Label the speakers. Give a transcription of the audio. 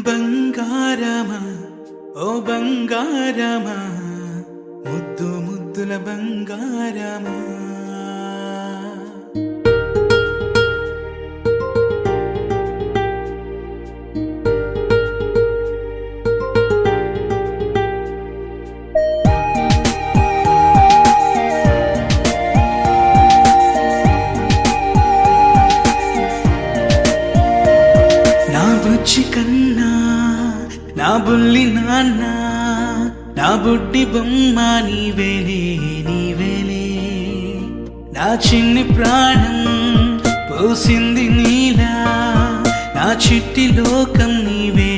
Speaker 1: బంగారమా ఓ బంగారమా ముద్దు ముద్దుల బంగారమా నా బుజ్జి కన్నా నా బుల్లి నాన్న నా బుడ్డి బొమ్మ నీవేలే నీవేలే నా చిన్ని ప్రాణం పోసింది నీలా నా చిట్టి లోకం నీవే